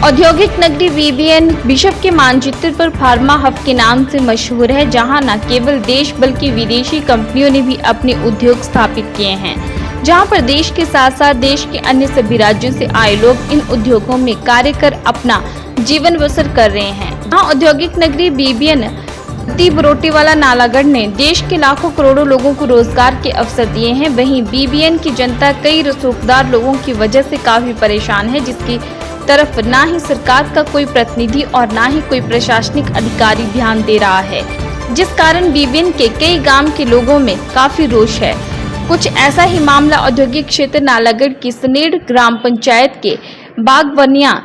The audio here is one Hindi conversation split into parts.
औद्योगिक नगरी बीबीएन विश्व के मानचित्र पर फार्मा हब के नाम से मशहूर है, जहां न केवल देश बल्कि विदेशी कंपनियों ने भी अपने उद्योग स्थापित किए हैं, जहां पर देश के साथ साथ देश के अन्य सभी राज्यों से आए लोग इन उद्योगों में कार्य कर अपना जीवन बसर कर रहे हैं। जहां औद्योगिक नगरी बीबीएन बरोटीवाला नालागढ़ ने देश के लाखों करोड़ों लोगों को रोजगार के अवसर दिए हैं, वहीं बीबीएन की जनता कई रसूखदार लोगों की वजह से काफी परेशान है, जिसकी तरफ ना ही सरकार का कोई प्रतिनिधि और ना ही कोई प्रशासनिक अधिकारी ध्यान दे रहा है, जिस कारण बीबीएन के कई गांव के लोगों में काफी रोष है। कुछ ऐसा ही मामला औद्योगिक क्षेत्र नालागढ़ की सनेड़ ग्राम पंचायत के बागवनिया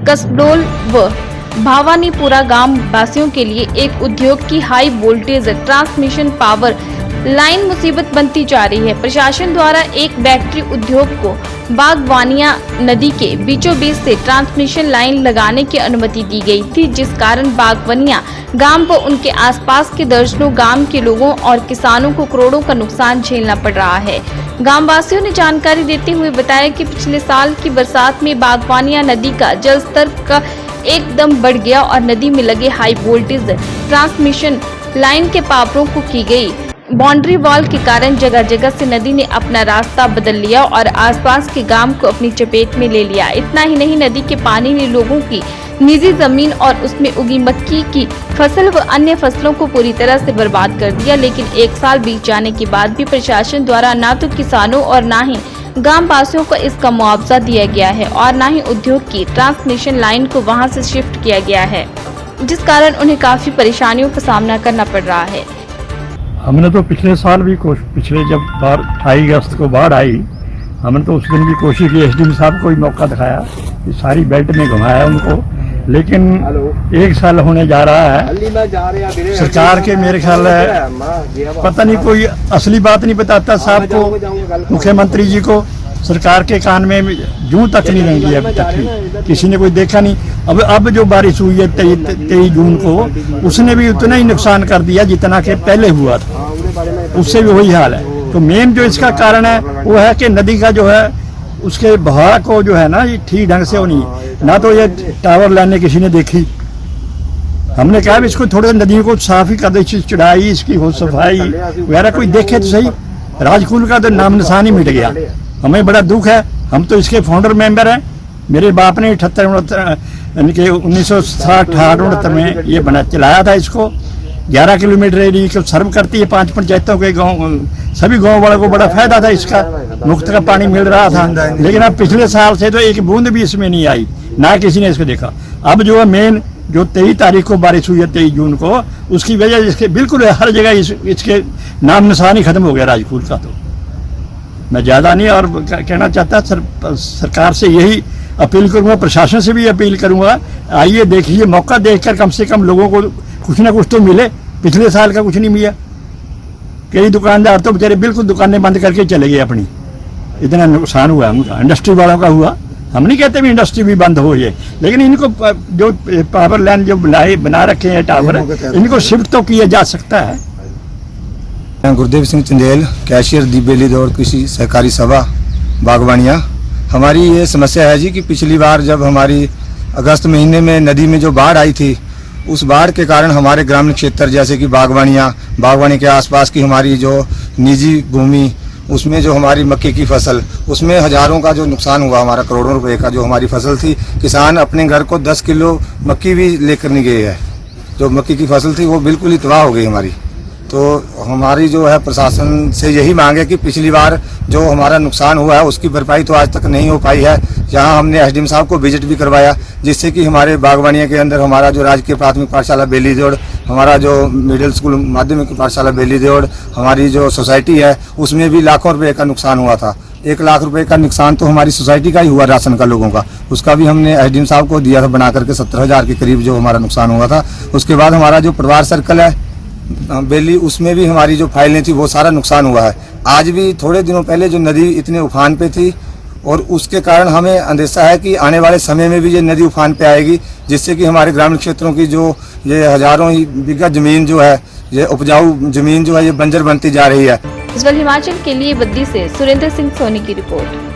कसडोल व भावानीपुरा गांव वासियों के लिए एक उद्योग की high voltage transmission power line मुसीबत बनती जा रही है। प्रशासन द्वारा एक बैटरी उद्योग को बागवानिया नदी के बीचों बीच से ट्रांसमिशन लाइन लगाने की अनुमति दी गई थी, जिस कारण बागवानिया गांव व उनके आसपास के दर्जनों गांव के लोगों और किसानों को करोड़ों का नुकसान झेलना पड़ रहा है। गांव वासियों ने जानकारी देते हुए बताया कि पिछले साल की बरसात में बागवानिया नदी का जल स्तर का एकदम बढ़ गया और नदी में लगे हाई वोल्टेज ट्रांसमिशन लाइन के पावरों को की गई बाउंड्री वॉल के कारण जगह जगह से नदी ने अपना रास्ता बदल लिया और आसपास के गांव को अपनी चपेट में ले लिया। इतना ही नहीं, नदी के पानी ने लोगों की निजी जमीन और उसमें उगी मक्की की फसल व अन्य फसलों को पूरी तरह से बर्बाद कर दिया। लेकिन एक साल बीत जाने के बाद भी प्रशासन द्वारा न तो किसानों और न ही गांव वासियों को इसका मुआवजा दिया गया है और न ही उद्योग की ट्रांसमिशन लाइन को वहां से शिफ्ट किया गया है, जिस कारण उन्हें काफी परेशानियों का सामना करना पड़ रहा है। हमने तो पिछले साल भी पिछले जब 28 अगस्त को बाढ़ आई, हमने तो उस दिन भी कोशिश की, एसडीएम साहब को ही मौका दिखाया, सारी बेल्ट में घुमाया उनको, लेकिन एक साल होने जा रहा है। सरकार के मेरे ख्याल पता नहीं कोई असली बात नहीं बताता साहब को, मुख्यमंत्री जी को। सरकार के कान में जूं तक नहीं रहेंगी अभी तक भी, किसी ने कोई देखा नहीं। अब जो बारिश हुई है 23 जून को, उसने भी उतना ही नुकसान कर दिया जितना के पहले हुआ था, उससे भी वही हाल है। तो मेन जो इसका कारण है वो है कि नदी का जो है उसके बहाव को जो है ना, ये ठीक ढंग से वो नहीं, ना तो ये टावर लाने किसी ने देखी। हमने कहा इसको थोड़े नदियों को साफ ही कर दे, चढ़ाई इसकी हो सफाई वगैरह कोई देखे तो सही। राजकुल का तो नाम निशान ही मिट गया, हमें बड़ा दुख है। हम तो इसके फाउंडर मेंबर हैं। मेरे बाप ने 1960-68 में ये बना चलाया था इसको। 11 किलोमीटर एरिया को सर्व करती है 5 पंचायतों के गांव, सभी गांव वालों को बड़ा फायदा था इसका, मुफ्त का पानी मिल रहा था। लेकिन अब पिछले साल से तो एक बूंद भी इसमें नहीं आई, ना किसी ने इसको देखा। अब जो है मेन जो 23 तारीख को बारिश हुई है 23 जून को, उसकी वजह इसके बिल्कुल हर जगह इसके नाम निशान ही खत्म हो गया राजकुल का। तो मैं ज़्यादा नहीं और कहना चाहता, सरकार से यही अपील करूंगा, प्रशासन से भी अपील करूंगा, आइए देखिए, मौका देखकर कम से कम लोगों को कुछ ना कुछ तो मिले। पिछले साल का कुछ नहीं मिला, कई दुकानदार तो बेचारे बिल्कुल दुकानें बंद करके चले गए अपनी, इतना नुकसान हुआ उनका। इंडस्ट्री वालों का हुआ, हम नहीं कहते भी इंडस्ट्री भी बंद हो ये, लेकिन इनको जो पावर लाइन जो बना रखे हैं टावर, इनको शिफ्ट तो किया जा सकता है। गुरदेव सिंह चंदेल, कैशियर दी बेली दौड़ कृषि सहकारी सभा बागवानिया। हमारी ये समस्या है जी कि पिछली बार जब हमारी अगस्त महीने में नदी में जो बाढ़ आई थी, उस बाढ़ के कारण हमारे ग्रामीण क्षेत्र जैसे कि बागवानी के आसपास की हमारी जो निजी भूमि, उसमें जो हमारी मक्के की फसल, उसमें हजारों का जो नुकसान हुआ, हमारा करोड़ों रुपए का जो हमारी फसल थी। किसान अपने घर को 10 किलो मक्की भी लेकर नहीं गए है। जो मक्की की फसल थी वो बिल्कुल ही तबाह हो गई हमारी। तो हमारी जो है प्रशासन से यही मांग है कि पिछली बार जो हमारा नुकसान हुआ है उसकी भरपाई तो आज तक नहीं हो पाई है। यहाँ हमने एसडीएम साहब को विजिट भी करवाया, जिससे कि हमारे बागवानिया के अंदर हमारा जो राजकीय प्राथमिक पाठशाला बेली जोड़, हमारा जो मिडिल स्कूल माध्यमिक पाठशाला बेली जोड़, हमारी जो सोसाइटी है, उसमें भी लाखों रुपए का नुकसान हुआ था। 1 लाख रुपए का नुकसान तो हमारी सोसाइटी का ही हुआ, राशन का लोगों का, उसका भी हमने एसडीएम साहब को दिया था बना करके 70,000 के करीब जो हमारा नुकसान हुआ था। उसके बाद हमारा जो परिवार सर्कल है बेली, उसमें भी हमारी जो फाइलें थी वो सारा नुकसान हुआ है। आज भी थोड़े दिनों पहले जो नदी इतने उफान पे थी, और उसके कारण हमें अंदेशा है कि आने वाले समय में भी ये नदी उफान पे आएगी, जिससे कि हमारे ग्रामीण क्षेत्रों की जो ये हजारों ही बीघा जमीन जो है, ये उपजाऊ जमीन जो है, ये बंजर बनती जा रही है। हिमाचल के लिए बद्दी से सुरेंद्र सिंह सोनी की रिपोर्ट।